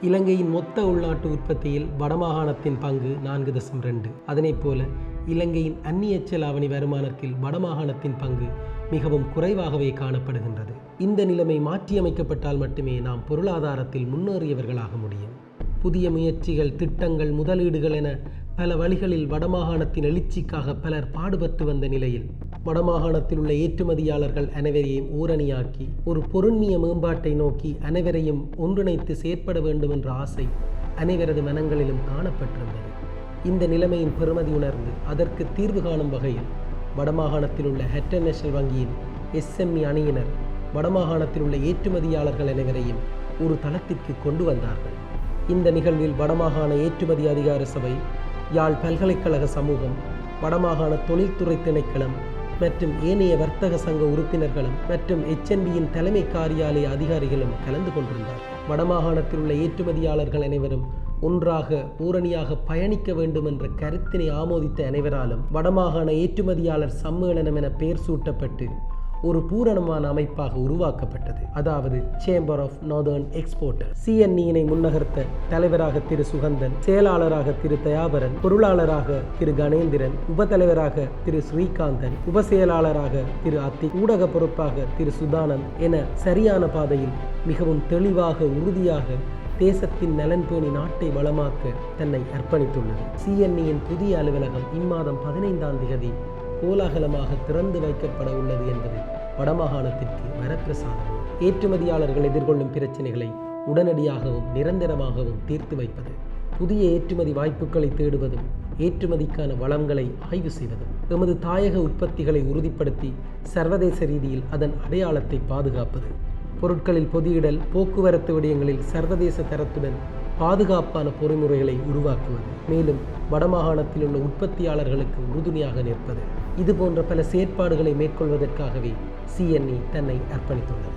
இலங்கையின் மொத்த உள்நாட்டு உற்பத்தியில் வடமாகாணத்தின் பங்கு 4.2. அதனைப் போல இலங்கையின் அந்நிய செலாவணி வருமானத்தில் வடமாகாணத்தின் பங்கு மிகவும் குறைவாகவே காணப்படுகின்றது. இந்த நிலைமை மாற்றியமைக்கப்பட்டால் மட்டுமே நாம் பொருளாதாரத்தில் முன்னேறியவர்களாக முடியும். புதிய முயற்சிகள், திட்டங்கள், முதலீடுகள் என பல வழிகளில் வடமாகாணத்தின் எழுச்சிக்காக பலர் பாடுபட்டு வந்த நிலையில் வடமாகாணத்தில் உள்ள ஏற்றுமதியாளர்கள் அனைவரையும் ஊரணியாக்கி ஒரு பொருண்மிய மேம்பாட்டை நோக்கி அனைவரையும் ஒன்றிணைத்து செயற்பட வேண்டும் என்ற ஆசை அனைவரது மனங்களிலும் காணப்பட்டிருந்தது. இந்த நிலைமையின் பெருமதி உணர்ந்து அதற்கு தீர்வு காணும் வகையில் வடமாகாணத்தில் உள்ள ஹெட்டன் நேஷனல் வங்கியின் SME அணியினர் வடமாகாணத்தில் உள்ள ஏற்றுமதியாளர்கள் அனைவரையும் ஒரு தளத்திற்கு கொண்டு வந்தார்கள். இந்த நிகழ்வில் வடமாகாண ஏற்றுமதி அதிகார சபை, யாழ் பல்கலைக்கழக சமூகம், வடமாகாண தொழில்துறை திணைக்களம் மற்றும் ஏனைய வர்த்தக சங்க உறுப்பினர்களும் மற்றும் HNBயின் தலைமை காரியாலய அதிகாரிகளும் கலந்து கொண்டிருந்தார். வடமாகாணத்தில் உள்ள ஏற்றுமதியாளர்கள் அனைவரும் ஒன்றாக ஊரணியாக பயணிக்க வேண்டும் என்ற கருத்தினை ஆமோதித்த அனைவராலும் வடமாகாண ஏற்றுமதியாளர் சம்மேளனம் என பெயர் சூட்டப்பட்டு ஒரு பூரணமான அமைப்பாக உருவாக்கப்பட்டது. அதாவது சேம்பர் ஆஃப் நார்தர்ன் எக்ஸ்போர்ட்டர். CNE-னை முன்னகர்த்த தலைவராக திரு சுகந்தன், செயலாளராக திரு தயாபரன், பொருளாளராக திரு கணேந்திரன், உபத்தலைவராக திரு ஸ்ரீகாந்தன், உப செயலாளராக திரு அத்தி, ஊடக பொறுப்பாக திரு சுதானந்த் என சரியான பாதையில் மிகவும் தெளிவாக உறுதியாக தேசத்தின் நலன் பேணி நாட்டை வளமாக்க தன்னை அர்ப்பணித்துள்ளது. CNE-யின் புதிய அலுவலகம் இம்மாதம் 15ஆம் தேதி கோலாகலமாக திறந்து வைக்கப்பட உள்ளது என்பது வடமாகாணத்திற்கு வரப்பிரசாதம். ஏற்றுமதியாளர்கள் எதிர்கொள்ளும் பிரச்சனைகளை உடனடியாகவும் நிரந்தரமாகவும் தீர்த்து வைப்பது, புதிய ஏற்றுமதி வாய்ப்புகளை தேடுவதும், ஏற்றுமதிக்கான வளங்களை ஆய்வு செய்வதும், எமது தாயக உற்பத்திகளை உறுதிப்படுத்தி சர்வதேச ரீதியில் அதன் அடையாளத்தை பாதுகாப்பது, பொருட்களில் பொதியிடல், போக்குவரத்து விடயங்களில் சர்வதேச தரத்துடன் பாதுகாப்பான பொறிமுறைகளை உருவாக்குவது, மேலும் வடமாகாணத்தில் உள்ள உற்பத்தியாளர்களுக்கு உறுதுணையாக நிற்பது, இது போன்ற பல செயற்பாடுகளை மேற்கொள்வதற்காகவே CNE தன்னை அர்ப்பணித்துள்ளது.